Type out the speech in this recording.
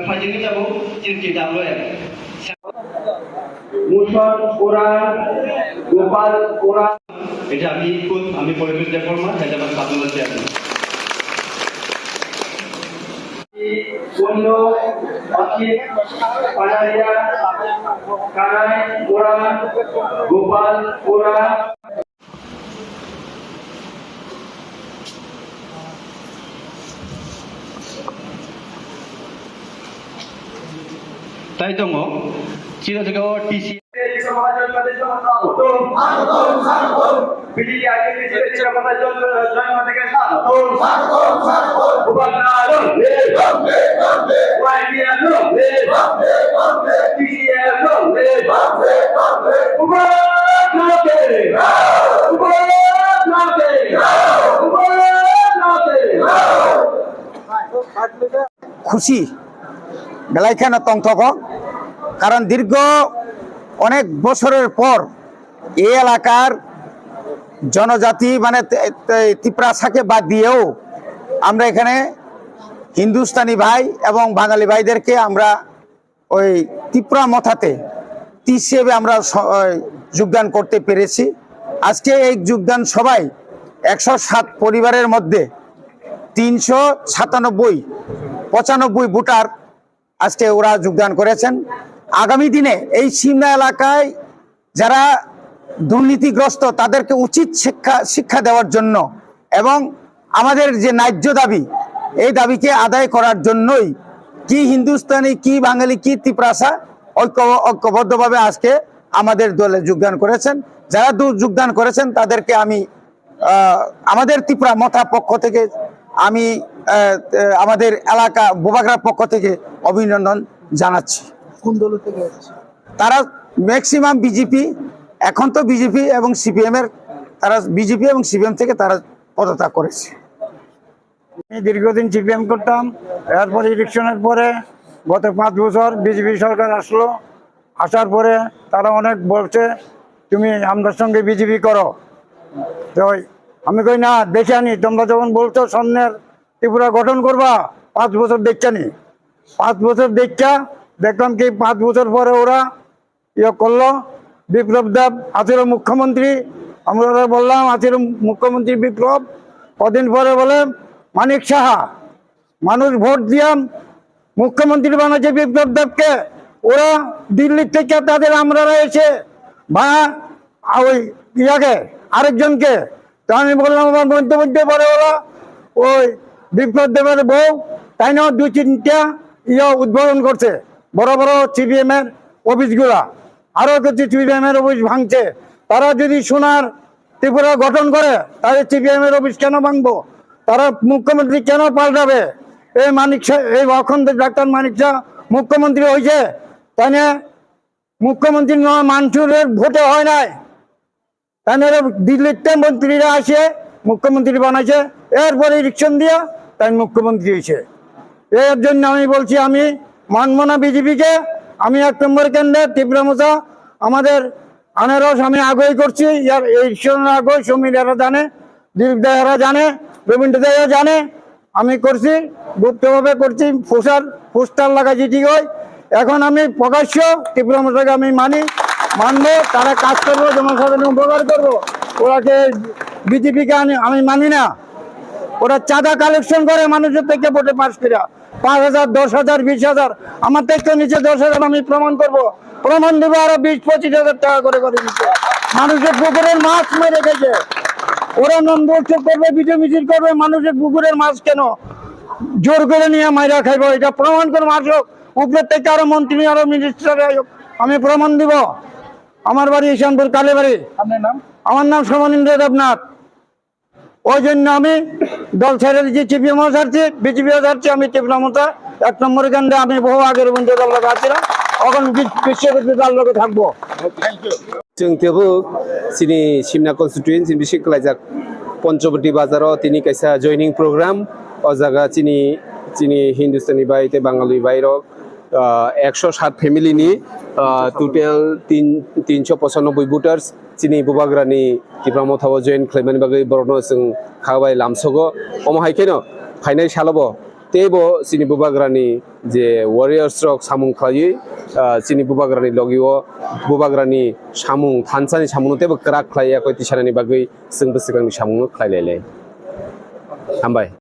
ফাইজিং যাবো চিরকি ডাবলো মুশন কোরআন গোপাল কোরআন এটা আমি পরিবেশ দেখলাম হায়দ্রাবাদ সাবনুল্লাহ চেয়ারম্যান বন্য অখিল পানারিয়া কানাই কোরআন গোপাল কোরআন তাই তো চির থেকে টিসি খুশি বেলাইখান তংথক কারণ দীর্ঘ অনেক বছরের পর এই এলাকার জনজাতি মানে তিপ্রাসাকে বাদ দিয়েও আমরা এখানে হিন্দুস্তানি ভাই এবং বাঙালি ভাইদেরকে আমরা ওই ত্রিপুরা মথাতে হিসেবে আমরা যোগদান করতে পেরেছি। আজকে এই যোগদান সবাই 107 পরিবারের মধ্যে 397 ভোটার আজকে ওরা যোগদান করেছেন। আগামী দিনে এই সিমনা এলাকায় যারা দুর্নীতিগ্রস্ত তাদেরকে উচিত শিক্ষা দেওয়ার জন্য এবং আমাদের যে ন্যায্য দাবি এই দাবিকে আদায় করার জন্যই কি হিন্দুস্তানি কি বাঙালি কি ত্রিপ্রাসা ঐক্যবদ্ধভাবে আজকে আমাদের দলে যোগদান করেছেন। যারা যোগদান করেছেন তাদেরকে আমি আমাদের ত্রিপুরা মথা পক্ষ থেকে আমি আমাদের এলাকা বোবাগড়ার পক্ষ থেকে অভিনন্দন জানাচ্ছি। কোন দল থেকে তারা ম্যাক্সিমাম বিজেপি, এখন তো বিজেপি এবং সিপিএম এর, তারা বিজেপি এবং সিপিএম থেকে তারা পদত্যাগ করেছে। আমি দীর্ঘদিন সিপিএম করতাম, এরপরে ইলেকশনের পরে গত 5 বছর বিজেপি সরকার আসলো, আসার পরে তারা অনেক বলছে তুমি আমাদের সঙ্গে বিজেপি করো। তো আমি কই না, দেখে আনি, তোমরা যখন বলছো সামনের ত্রিপুরা গঠন করবা 5 বছর দেখে নি। 5 বছর দেখলাম কি 5 বছর পরে ওরা করলো। বিপ্লব দেব আছিল মুখ্যমন্ত্রী, আমরা বললাম আছিল মুখ্যমন্ত্রী বিপ্লব। কদিন পরে বলে মানিক সাহা, মানুষ ভোট দিয়াম মুখ্যমন্ত্রী বানাচ্ছে বিপ্লব দেবকে। ওরা দিল্লির থেকে তাদের আমরা এসে বা ওই ইয়াকে আরেকজনকে, তো আমি বললাম আমার মধ্যে পরে ওরা ওই বিপ্লব দেবের বউ তাই না 2-3টা উদ্বোধন করছে বড় বড় সিপিএম এর অফিসগুলা, আরো কিছু সিপিএম এর অফিস ভাঙছে। তারা যদি সোনার ত্রিপুরা গঠন করে তাহলে সিপিএম এর অফিস কেন ভাঙবো? তারা মুখ্যমন্ত্রী কেন পাল্টাবে? এই মানিক শাহ, এই অখণ্ড ডাক্তার মানিক শাহ মুখ্যমন্ত্রী হয়েছে, তাই না? মুখ্যমন্ত্রী মানুষের ভোটে হয় নাই, তাই না? দিল্লিতে মন্ত্রীরা আসে মুখ্যমন্ত্রী বানাইছে, এরপরে ইলেকশন দিয়া তাই মুখ্যমন্ত্রী হয়েছে। এর জন্য আমি বলছি আমি মানব না বিজেপিকে। আমি 1 নম্বর ক্যান্ডিডেট ত্রিপুরা মথা, আমাদের আনারস আমি আগ্রহী করছি। ইয়ার ইলেকশনের আগে সমীর এরা জানে, দিলীপ দায়েরা জানে, রবীন্দ্র দায়েরা জানে, আমি করছি গুপ্তভাবে করছি, পোস্টার লাগাইছি ঠিক হয়। এখন আমি প্রকাশ্য ত্রিপুরা মথাকে আমি মানবো, তারা কাজ করবো, জনসাধারণ উপকার করবো। ওরাকে বিজেপিকে আমি মানি না। ওরা চাঁদা কালেকশন করে মানুষের থেকে ভোটে পাস করা 5,000, 10,000, 20,000, আমার থেকে নিচে 10,000 আমি প্রমাণ করবো, প্রমাণ দেবো। আরো 20-25,000 টাকা করে দিচ্ছে। মানুষের পুকুরের মাছ মেরে রেখেছে। ওরা নম্বর উৎসব করবে, বিজয় মিছিল করবে, মানুষের পুকুরের মাছ কেন জোর করে নিয়ে মাইরা খাইবো? এটা প্রমাণ করবো। আসুক উপরের থেকে আরো মন্ত্রী আরো মিনিস্টার, আমি প্রমাণ দিব। আমার বাড়ি ঈশানপুর কালীবাড়ি। আপনার নাম? আমার নাম সমনীন্দ্র দেবনাথ। ওই জন্য আমি দল ছেড়ে দিচ্ছি, সিপিএমও ছাড়ছি, বিজেপিও ছাড়ছি। আমি ত্রিপুরা মথা 1 নম্বর কেন্দ্রে আমি বহু আগের বন্ধু দল লোক আছিলাম, এখন বিশ্ববিদ্যালয় দল লোকে থাকবো। जों थेवबो सिनि सिमना कन्स्टिट्युएन्सि बिसि कलाइजाक पन्चवटी बाजाराव तिनि कायसा जयनिं प्रोग्राम ओ जागा चिनि हिन्दुस्तानी बाय ते बाङाली बायरक 107 फेमिलिनि टोटेल 395 भोटार्स चिनि बुबाग्रानि टिप्रा मथाव जयन खालामनायनि बागै बरनो जों खाबाय लामसगो अमहायकेनो फाइनाय सालबो तेबो सिनि बुबाग्रानि जे वारियर्स रक सामुं खालायो सिनि बुबाग्रानि लगियो बुबाग्रानि सामुं थानसानि सामुं तेबो क्राक खालाया कय तिसानानि बागै जोंबो सिगांनि सामुं खालायलायलाय हामबाय।